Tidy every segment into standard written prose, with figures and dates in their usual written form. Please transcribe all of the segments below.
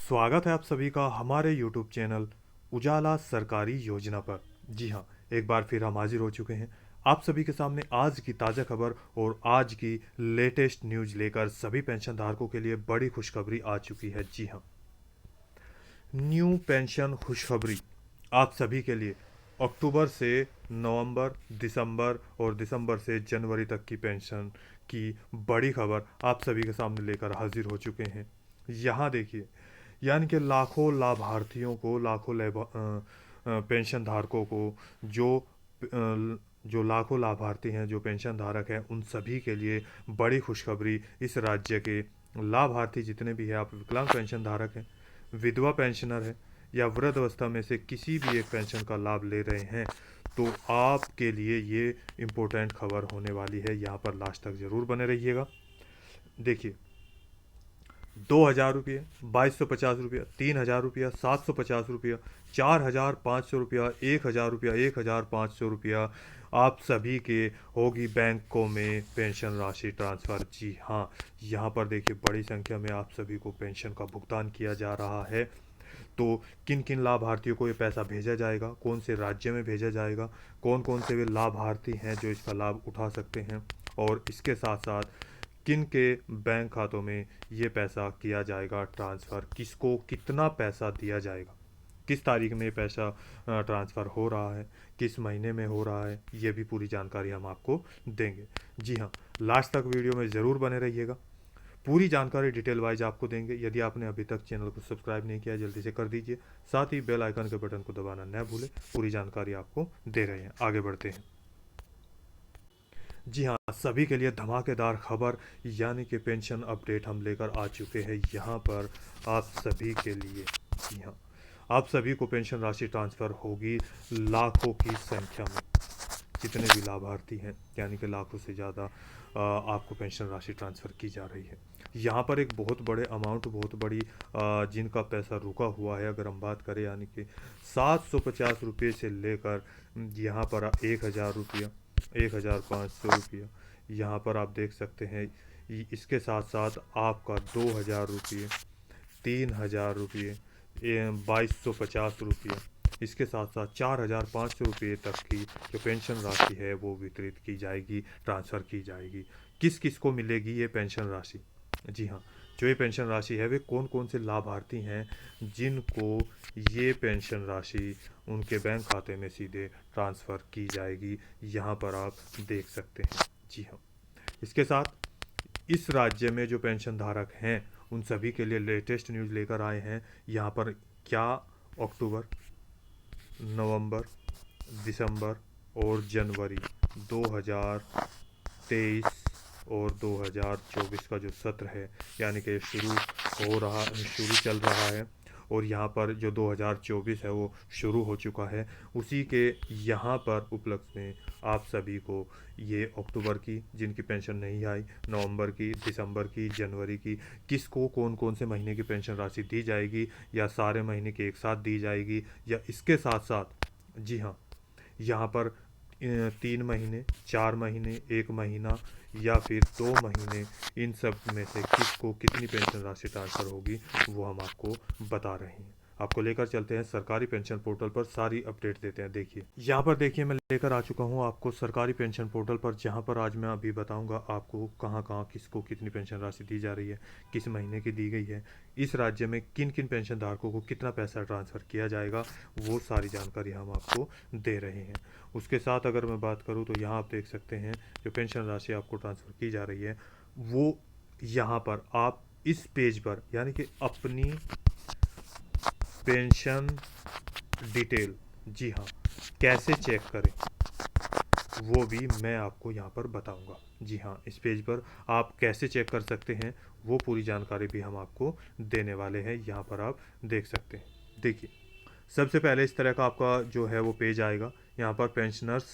स्वागत है आप सभी का हमारे YouTube चैनल उजाला सरकारी योजना पर। जी हाँ, एक बार फिर हम हाजिर हो चुके हैं आप सभी के सामने आज की ताज़ा खबर और आज की लेटेस्ट न्यूज़ लेकर सभी पेंशन धारकों के लिए बड़ी खुशखबरी आ चुकी है। जी हाँ, न्यू पेंशन खुशखबरी आप सभी के लिए अक्टूबर से नवंबर, दिसंबर और दिसंबर से जनवरी तक की पेंशन की बड़ी खबर आप सभी के सामने लेकर हाजिर हो चुके हैं। यहाँ देखिए, यानी कि लाखों लाभार्थियों को, लाखों पेंशन धारकों को, जो जो लाखों लाभार्थी हैं, जो पेंशन धारक हैं, उन सभी के लिए बड़ी खुशखबरी। इस राज्य के लाभार्थी जितने भी हैं, आप विकलांग पेंशन धारक हैं, विधवा पेंशनर है या वृद्ध अवस्था में से किसी भी एक पेंशन का लाभ ले रहे हैं, तो आपके लिए ये इम्पोर्टेंट खबर होने वाली है। यहाँ पर लास्ट तक ज़रूर बने रहिएगा। देखिए, 2,000 रुपये, 2,250 रुपया, 3,000 रुपया, 750 रुपया, 4,500 रुपया, 1,000 रुपया, 1,500 रुपया आप सभी के होगी बैंकों में पेंशन राशि ट्रांसफ़र। जी हाँ, यहाँ पर देखिए बड़ी संख्या में आप सभी को पेंशन का भुगतान किया जा रहा है। तो किन किन लाभार्थियों को ये पैसा भेजा जाएगा, कौन से राज्य में भेजा जाएगा, कौन कौन से वे लाभार्थी हैं जो इसका लाभ उठा सकते हैं, और इसके साथ साथ किन के बैंक खातों में ये पैसा किया जाएगा ट्रांसफ़र, किसको कितना पैसा दिया जाएगा, किस तारीख में ये पैसा ट्रांसफ़र हो रहा है, किस महीने में हो रहा है, ये भी पूरी जानकारी हम आपको देंगे। जी हाँ, लास्ट तक वीडियो में ज़रूर बने रहिएगा। पूरी जानकारी डिटेल वाइज आपको देंगे। यदि आपने अभी तक चैनल को सब्सक्राइब नहीं किया, जल्दी से कर दीजिए। साथ ही बेल आइकन के बटन को दबाना न भूलें। पूरी जानकारी आपको दे रहे हैं, आगे बढ़ते हैं। जी हाँ, सभी के लिए धमाकेदार खबर यानी कि पेंशन अपडेट हम लेकर आ चुके हैं यहाँ पर आप सभी के लिए। जी हाँ, आप सभी को पेंशन राशि ट्रांसफ़र होगी लाखों की संख्या में। जितने भी लाभार्थी हैं, यानी कि लाखों से ज़्यादा आपको पेंशन राशि ट्रांसफ़र की जा रही है। यहाँ पर एक बहुत बड़े अमाउंट, बहुत बड़ी जिनका पैसा रुका हुआ है, अगर हम बात करें, यानी कि 750 रुपये से लेकर यहाँ पर 1,000 रुपया, 1,500 रुपया, यहाँ पर आप देख सकते हैं। इसके साथ साथ आपका 2,000 रुपये, 3,000 रुपये, 2,250 रुपये, इसके साथ साथ 4,500 रुपये तक की जो पेंशन राशि है वो वितरित की जाएगी, ट्रांसफ़र की जाएगी। किस किस को मिलेगी ये पेंशन राशि? जी हाँ, जो ये पेंशन राशि है वे कौन कौन से लाभार्थी हैं जिनको ये पेंशन राशि उनके बैंक खाते में सीधे ट्रांसफ़र की जाएगी, यहाँ पर आप देख सकते हैं। जी हाँ, इसके साथ इस राज्य में जो पेंशन धारक हैं उन सभी के लिए लेटेस्ट न्यूज़ लेकर आए हैं। यहाँ पर क्या अक्टूबर, नवंबर, दिसंबर और जनवरी 2023 और 2024 का जो सत्र है, यानी कि शुरू चल रहा है, और यहाँ पर जो 2024 है वो शुरू हो चुका है। उसी के यहाँ पर उपलक्ष्य में आप सभी को ये अक्टूबर की जिनकी पेंशन नहीं आई, नवंबर की, दिसंबर की, जनवरी की, किसको कौन कौन से महीने की पेंशन राशि दी जाएगी, या सारे महीने की एक साथ दी जाएगी, या इसके साथ साथ, जी हाँ, यहाँ पर 3 महीने, 4 महीने, 1 महीना या फिर 2 महीने, इन सब में से किसको कितनी पेंशन राशि ट्रांसफ़र होगी वो हम आपको बता रहे हैं। आपको लेकर चलते हैं सरकारी पेंशन पोर्टल पर, सारी अपडेट देते हैं। देखिए, यहाँ पर देखिए मैं लेकर आ चुका हूँ आपको सरकारी पेंशन पोर्टल पर, जहाँ पर आज मैं अभी बताऊँगा आपको कहाँ कहाँ किसको कितनी पेंशन राशि दी जा रही है, किस महीने की दी गई है, इस राज्य में किन किन पेंशन धारकों को कितना पैसा ट्रांसफ़र किया जाएगा, वो सारी जानकारी हम आपको दे रहे हैं। उसके साथ अगर मैं बात करूँ तो यहाँ आप देख सकते हैं जो पेंशन राशि आपको ट्रांसफ़र की जा रही है वो यहाँ पर आप इस पेज पर, यानी कि अपनी पेंशन डिटेल, जी हाँ, कैसे चेक करें वो भी मैं आपको यहाँ पर बताऊँगा। जी हाँ, इस पेज पर आप कैसे चेक कर सकते हैं वो पूरी जानकारी भी हम आपको देने वाले हैं, यहाँ पर आप देख सकते हैं। देखिए, सबसे पहले इस तरह का आपका जो है वो पेज आएगा। यहाँ पर पेंशनर्स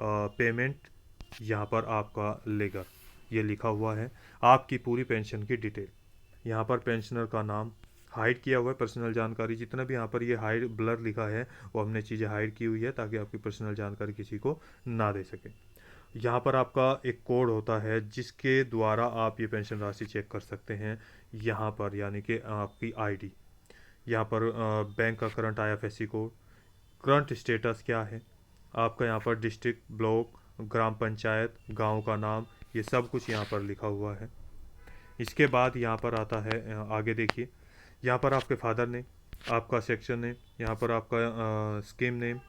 पेमेंट, यहाँ पर आपका लेगर ये लिखा हुआ है, आपकी पूरी पेंशन की डिटेल। यहाँ पर पेंशनर का नाम हाइड किया हुआ है, पर्सनल जानकारी जितना भी यहाँ पर ये हाइड ब्लर लिखा है वो हमने चीज़ें हाइड की हुई है ताकि आपकी पर्सनल जानकारी किसी को ना दे सके। यहाँ पर आपका एक कोड होता है जिसके द्वारा आप ये पेंशन राशि चेक कर सकते हैं। यहाँ पर यानी कि आपकी आईडी, यहाँ पर बैंक का current IFSC code, current status क्या है आपका, यहाँ पर डिस्ट्रिक्ट, ब्लॉक, ग्राम पंचायत, गांव का नाम, ये सब कुछ यहाँ पर लिखा हुआ है। इसके बाद यहाँ पर आता है आगे देखिए, यहाँ पर आपके फादर नेम, आपका सेक्शन नेम, यहाँ पर आपका स्कीम नेम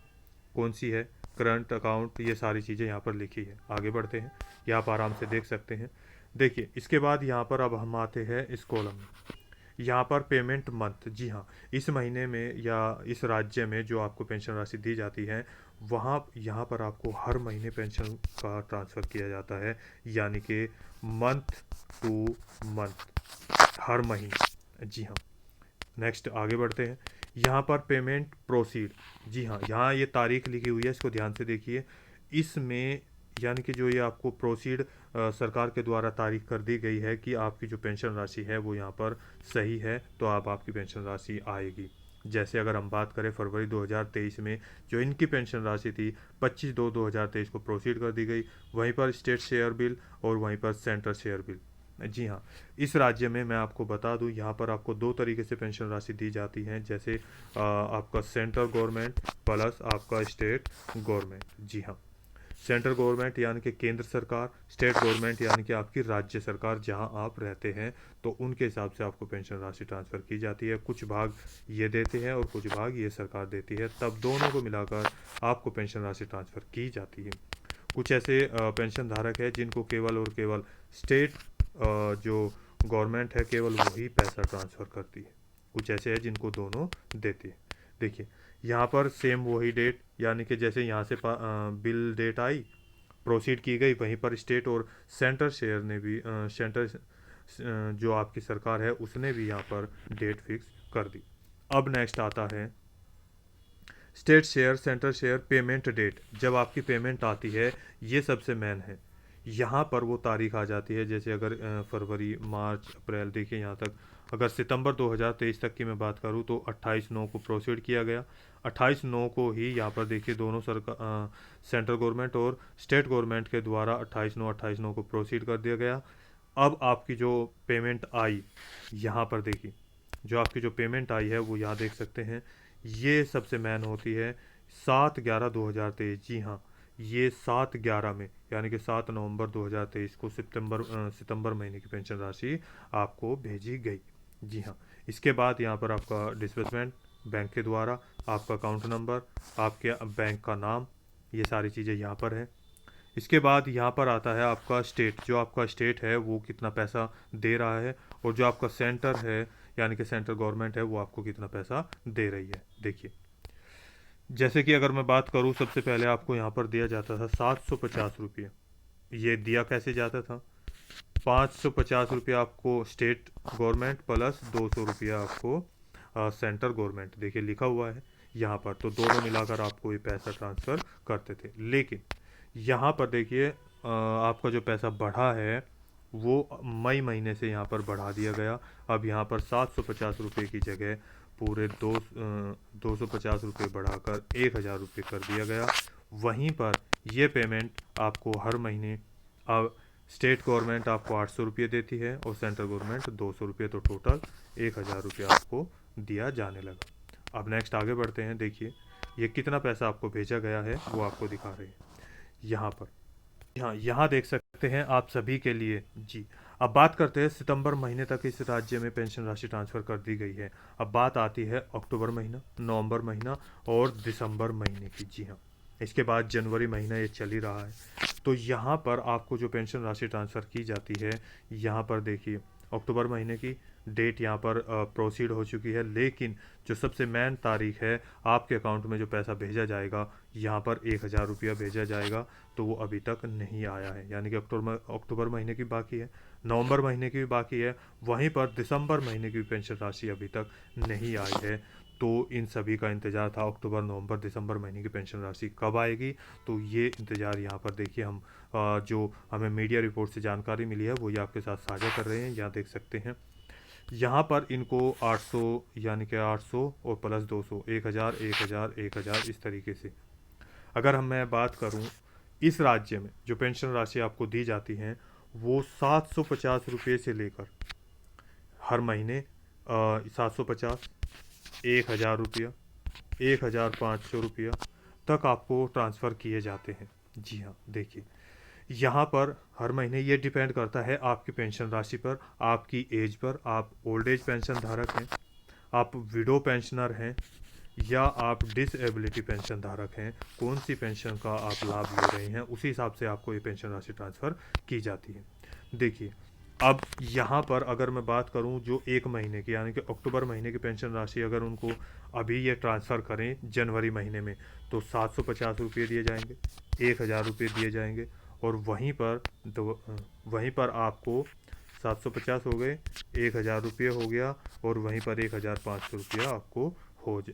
कौन सी है, करंट अकाउंट, ये सारी चीज़ें यहाँ पर लिखी है। आगे बढ़ते हैं, यहाँ पर आराम से देख सकते हैं। देखिए इसके बाद यहाँ पर अब हम आते हैं इस कॉलम में, यहाँ पर पेमेंट मंथ। जी हाँ, इस महीने में या इस राज्य में जो आपको पेंशन राशि दी जाती है, वहाँ यहाँ पर आपको हर महीने पेंशन का ट्रांसफ़र किया जाता है, यानी कि मंथ टू मंथ, हर महीने। जी हाँ, नेक्स्ट आगे बढ़ते हैं। यहाँ पर पेमेंट प्रोसीड, जी हाँ, यहाँ ये तारीख लिखी हुई है, इसको ध्यान से देखिए। इसमें यानी कि जो ये आपको प्रोसीड सरकार के द्वारा तारीख कर दी गई है कि आपकी जो पेंशन राशि है वो यहाँ पर सही है, तो आप आपकी पेंशन राशि आएगी। जैसे अगर हम बात करें फरवरी 2023 में जो इनकी पेंशन राशि थी 25/2/2023 को प्रोसीड कर दी गई, वहीं पर स्टेट शेयर बिल और वहीं पर सेंट्रल शेयर बिल। जी हाँ, इस राज्य में मैं आपको बता दूं, यहाँ पर आपको दो तरीके से पेंशन राशि दी जाती है, जैसे आपका सेंट्रल गवर्नमेंट प्लस आपका स्टेट गवर्नमेंट। जी हाँ, सेंट्रल गवर्नमेंट यानी कि केंद्र सरकार, स्टेट गवर्नमेंट यानी कि आपकी राज्य सरकार जहां आप रहते हैं, तो उनके हिसाब से आपको पेंशन राशि ट्रांसफ़र की जाती है। कुछ भाग ये देते हैं और कुछ भाग ये सरकार देती है, तब दोनों को मिलाकर आपको पेंशन राशि ट्रांसफ़र की जाती है। कुछ ऐसे पेंशन धारक है जिनको केवल और केवल स्टेट जो गवर्नमेंट है केवल वही पैसा ट्रांसफ़र करती है, कुछ ऐसे है जिनको दोनों देती है। देखिए यहाँ पर सेम वही डेट, यानी कि जैसे यहाँ से बिल डेट आई, प्रोसीड की गई, वहीं पर स्टेट और सेंट्रल शेयर ने भी सेंट्रल जो आपकी सरकार है उसने भी यहाँ पर डेट फिक्स कर दी। अब नेक्स्ट आता है state share central share payment date. जब आपकी पेमेंट आती है, ये सबसे मेन है, यहाँ पर वो तारीख आ जाती है। जैसे अगर फरवरी, मार्च, अप्रैल, देखिए यहाँ तक, अगर सितंबर 2023 तक की मैं बात करूँ तो 28/9 को प्रोसीड किया गया। 28/9 को ही यहाँ पर देखिए दोनों सरकार, सेंट्रल गवर्नमेंट और स्टेट गवर्नमेंट के द्वारा 28/9 को प्रोसीड कर दिया गया। अब आपकी जो पेमेंट आई, यहाँ पर देखिए जो आपकी जो पेमेंट आई है वो यहाँ देख सकते हैं, ये सबसे मेन होती है 7/11/2023। जी हाँ, ये 7/11 में यानी कि 7 नवंबर 2023 को सितंबर महीने की पेंशन राशि आपको भेजी गई। जी हाँ, इसके बाद यहाँ पर आपका डिस्बर्समेंट बैंक के द्वारा, आपका अकाउंट नंबर, आपके बैंक का नाम, ये सारी चीज़ें यहाँ पर है। इसके बाद यहाँ पर आता है आपका स्टेट, जो आपका स्टेट है वो कितना पैसा दे रहा है, और जो आपका सेंटर है यानी कि सेंट्रल गवर्नमेंट है वो आपको कितना पैसा दे रही है। देखिए जैसे कि अगर मैं बात करूँ, सबसे पहले आपको यहाँ पर दिया जाता था 750 रुपये। ये दिया कैसे जाता था, 550 रुपया आपको स्टेट गवर्नमेंट प्लस 200 रुपया आपको सेंट्रल गवर्नमेंट, देखिए लिखा हुआ है यहाँ पर, तो दोनों मिलाकर आपको ये पैसा ट्रांसफ़र करते थे। लेकिन यहाँ पर देखिए आपका जो पैसा बढ़ा है वो मई महीने से यहाँ पर बढ़ा दिया गया। अब यहाँ पर 750 रुपये की जगह पूरे 250 रुपये बढ़ाकर 1000 रुपये कर दिया गया। वहीं पर ये पेमेंट आपको हर महीने, अब स्टेट गवर्नमेंट आपको 800 रुपये देती है और सेंट्रल गवर्नमेंट 200 रुपये, तो टोटल 1000 रुपये आपको दिया जाने लगा। अब नेक्स्ट आगे बढ़ते हैं। देखिए ये कितना पैसा आपको भेजा गया है वो आपको दिखा रहे हैं यहाँ पर। यहाँ देख सकते हैं आप सभी के लिए। जी, अब बात करते हैं सितंबर महीने तक इस राज्य में पेंशन राशि ट्रांसफ़र कर दी गई है। अब बात आती है अक्टूबर महीना, नवंबर महीना और दिसंबर महीने की। जी हाँ, इसके बाद जनवरी महीना ये चल ही रहा है। तो यहाँ पर आपको जो पेंशन राशि ट्रांसफ़र की जाती है, यहाँ पर देखिए अक्टूबर महीने की डेट यहाँ पर प्रोसीड हो चुकी है, लेकिन जो सबसे मेन तारीख है आपके अकाउंट में जो पैसा भेजा जाएगा, यहाँ पर 1000 रुपया भेजा जाएगा, तो वो अभी तक नहीं आया है। यानी कि अक्टूबर महीने की बाकी है, नवंबर महीने की भी बाकी है, वहीं पर दिसंबर महीने की पेंशन राशि अभी तक नहीं आई है। तो इन सभी का इंतज़ार था अक्टूबर, नवंबर, दिसंबर महीने की पेंशन राशि कब आएगी, तो ये इंतज़ार यहाँ पर देखिए हम जो हमें मीडिया रिपोर्ट से जानकारी मिली है वो ये आपके साथ साझा कर रहे हैं। यहाँ देख सकते हैं, यहाँ पर इनको 800 यानी कि 800 और प्लस 200, 1000, 1000, 1000 इस तरीके से। अगर मैं बात करूँ इस राज्य में जो पेंशन राशि आपको दी जाती हैं वो 750 रुपये से लेकर हर महीने 750, ₹1000, ₹1500 तक आपको ट्रांसफ़र किए जाते हैं। जी हाँ, देखिए यहाँ पर हर महीने ये डिपेंड करता है आपकी पेंशन राशि पर, आपकी एज पर, आप ओल्ड एज पेंशन धारक हैं, आप विडो पेंशनर हैं या आप डिसेबिलिटी पेंशन धारक हैं, कौन सी पेंशन का आप लाभ ले रहे हैं, उसी हिसाब से आपको ये पेंशन राशि ट्रांसफ़र की जाती है। देखिए, अब यहाँ पर अगर मैं बात करूँ जो 1 महीने की यानी कि अक्टूबर महीने की पेंशन राशि अगर उनको अभी ये ट्रांसफ़र करें जनवरी महीने में, तो ₹750 दिए जाएँगे, ₹1000 दिए जाएँगे और वहीं पर आपको 750 हो गए, ₹1000 हो गया और वहीं पर ₹1500 आपको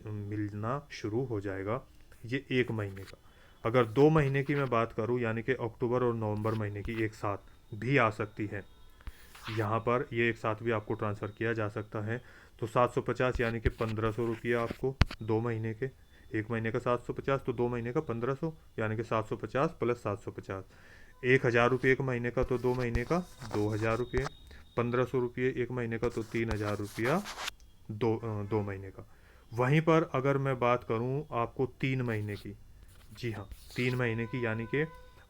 मिलना शुरू हो जाएगा, ये 1 महीने का। अगर 2 महीने की मैं बात करूँ यानी कि अक्टूबर और नवंबर महीने की एक साथ भी आ सकती है, यहाँ पर ये एक साथ भी आपको ट्रांसफ़र किया जा सकता है, तो 750 यानी कि ₹1500 आपको 2 महीने के, 1 महीने का 750 तो 2 महीने का 1500 यानी कि 750 प्लस 750, ₹1000 एक महीने का तो 2 महीने का ₹2000, ₹1500 एक महीने का तो ₹3000 दो महीने का। वहीं पर अगर मैं बात करूं आपको 3 महीने की, जी हाँ 3 महीने की यानी कि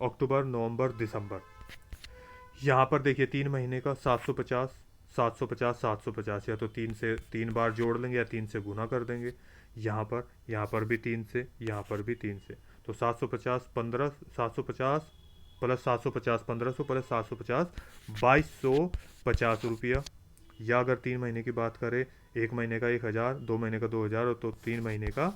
अक्टूबर नवंबर दिसंबर, यहाँ पर देखिए 3 महीने का 750 750 750 या तो 3 बार जोड़ लेंगे या 3 से गुना कर देंगे, यहाँ पर भी 3 से, यहाँ पर भी 3 से, तो 750 15 750 प्लस 750 1500 प्लस 750 ₹2250, या अगर 3 महीने की बात करें, 1 महीने का 1000, 2 महीने का 2000 तो 3 महीने का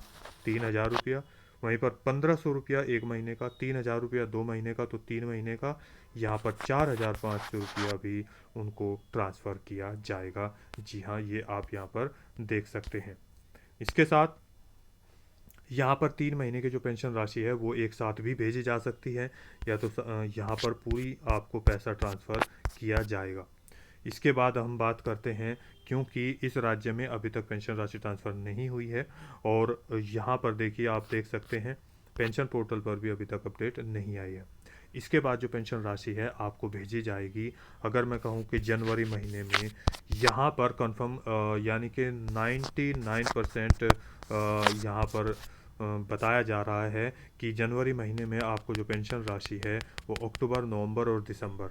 ₹3000, वहीं पर ₹1500 एक महीने का, ₹3000 2 महीने का तो 3 महीने का, यहाँ पर ₹4500 भी उनको ट्रांसफ़र किया जाएगा। जी हाँ, ये आप यहाँ पर देख सकते हैं। इसके साथ यहाँ पर 3 महीने की जो पेंशन राशि है वो एक साथ भी भेजी जा सकती है, या तो यहाँ पर पूरी आपको पैसा ट्रांसफ़र किया जाएगा। इसके बाद हम बात करते हैं, क्योंकि इस राज्य में अभी तक पेंशन राशि ट्रांसफ़र नहीं हुई है और यहाँ पर देखिए आप देख सकते हैं पेंशन पोर्टल पर भी अभी तक अपडेट नहीं आई है। इसके बाद जो पेंशन राशि है आपको भेजी जाएगी, अगर मैं कहूँ कि जनवरी महीने में, यहाँ पर कंफर्म यानी कि 99% यहाँ पर बताया जा रहा है कि जनवरी महीने में आपको जो पेंशन राशि है वो अक्टूबर नवंबर और दिसंबर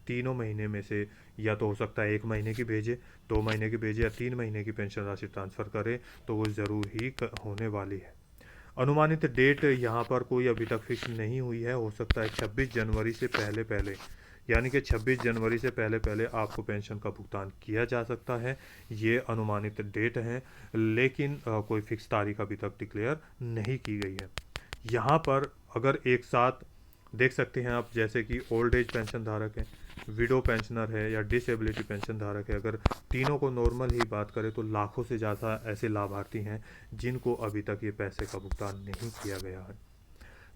तीनों महीने में से या तो हो सकता है 1 महीने की भेजे, 2 महीने की भेजे या 3 महीने की पेंशन राशि ट्रांसफ़र करे, तो वो ज़रूर ही होने वाली है। अनुमानित डेट यहाँ पर कोई अभी तक फिक्स नहीं हुई है, हो सकता है 26 जनवरी से पहले यानी कि 26 जनवरी से पहले आपको पेंशन का भुगतान किया जा सकता है, ये अनुमानित डेट हैं, लेकिन कोई फिक्स तारीख अभी तक डिक्लेयर नहीं की गई है। यहाँ पर अगर एक साथ देख सकते हैं आप, जैसे कि ओल्ड एज पेंशन धारक हैं, विडो पेंशनर है या डिसेबिलिटी पेंशन धारक है, अगर तीनों को नॉर्मल ही बात करें तो लाखों से ज़्यादा ऐसे लाभार्थी हैं जिनको अभी तक ये पैसे का भुगतान नहीं किया गया है।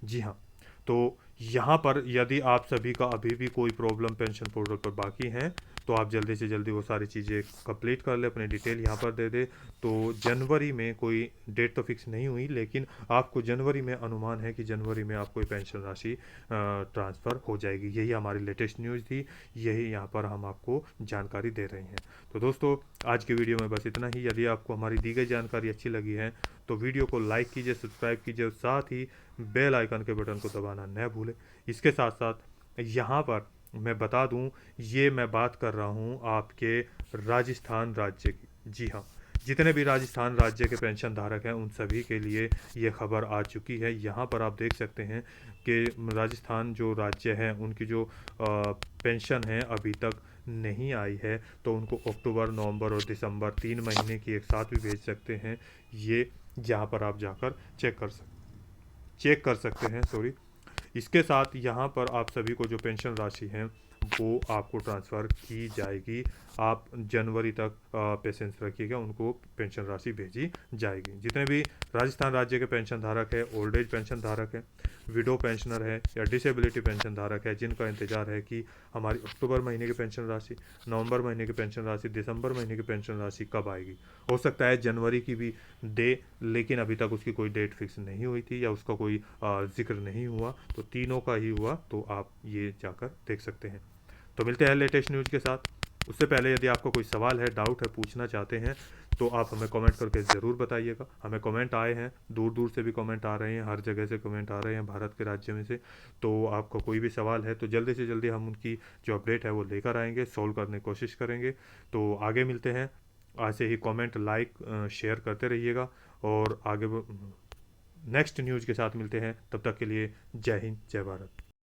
जी हाँ, तो यहाँ पर यदि आप सभी का अभी भी कोई प्रॉब्लम पेंशन पोर्टल पर बाकी है तो आप जल्दी से जल्दी वो सारी चीज़ें कंप्लीट कर ले, अपनी डिटेल यहाँ पर दे दे। तो जनवरी में कोई डेट तो फिक्स नहीं हुई, लेकिन आपको जनवरी में अनुमान है कि जनवरी में आपको ये पेंशन राशि ट्रांसफ़र हो जाएगी। यही हमारी लेटेस्ट न्यूज़ थी, यही यहाँ पर हम आपको जानकारी दे रहे हैं। तो दोस्तों आज की वीडियो में बस इतना ही। यदि आपको हमारी दी गई जानकारी अच्छी लगी है तो वीडियो को लाइक कीजिए, सब्सक्राइब कीजिए और साथ ही बेल आइकन के बटन को दबाना न भूलें। इसके साथ साथ यहाँ पर मैं बता दूं, ये मैं बात कर रहा हूँ आपके राजस्थान राज्य की। जी हाँ, जितने भी राजस्थान राज्य के पेंशन धारक हैं उन सभी के लिए ये खबर आ चुकी है। यहाँ पर आप देख सकते हैं कि राजस्थान जो राज्य है उनकी जो पेंशन है अभी तक नहीं आई है, तो उनको अक्टूबर नवंबर और दिसंबर 3 महीने की एक साथ भी भेज सकते हैं। ये यहाँ पर आप जाकर चेक कर सकते हैं, सॉरी। इसके साथ यहाँ पर आप सभी को जो पेंशन राशि है वो आपको ट्रांसफ़र की जाएगी। आप जनवरी तक पेशेंस रखिएगा, उनको पेंशन राशि भेजी जाएगी। जितने भी राजस्थान राज्य के पेंशन धारक है, ओल्ड एज पेंशन धारक है, विडो पेंशनर है या डिसेबिलिटी पेंशन धारक है, जिनका इंतज़ार है कि हमारी अक्टूबर महीने की पेंशन राशि, नवंबर महीने की पेंशन राशि, दिसंबर महीने की पेंशन राशि कब आएगी, हो सकता है जनवरी की भी दे, लेकिन अभी तक उसकी कोई डेट फिक्स नहीं हुई थी या उसका कोई जिक्र नहीं हुआ, तो तीनों का ही हुआ, तो आप ये जाकर देख सकते हैं। तो मिलते हैं लेटेस्ट न्यूज़ के साथ। उससे पहले यदि आपको कोई सवाल है, डाउट है, पूछना चाहते हैं तो आप हमें कमेंट करके ज़रूर बताइएगा। हमें कमेंट आए हैं, दूर दूर से भी कमेंट आ रहे हैं, हर जगह से कमेंट आ रहे हैं भारत के राज्य में से। तो आपका कोई भी सवाल है तो जल्दी से जल्दी हम उनकी जो अपडेट है वो लेकर आएंगे, सॉल्व करने की कोशिश करेंगे। तो आगे मिलते हैं। ऐसे ही कमेंट, लाइक, शेयर करते रहिएगा और आगे नेक्स्ट न्यूज़ के साथ मिलते हैं। तब तक के लिए जय हिंद, जय भारत।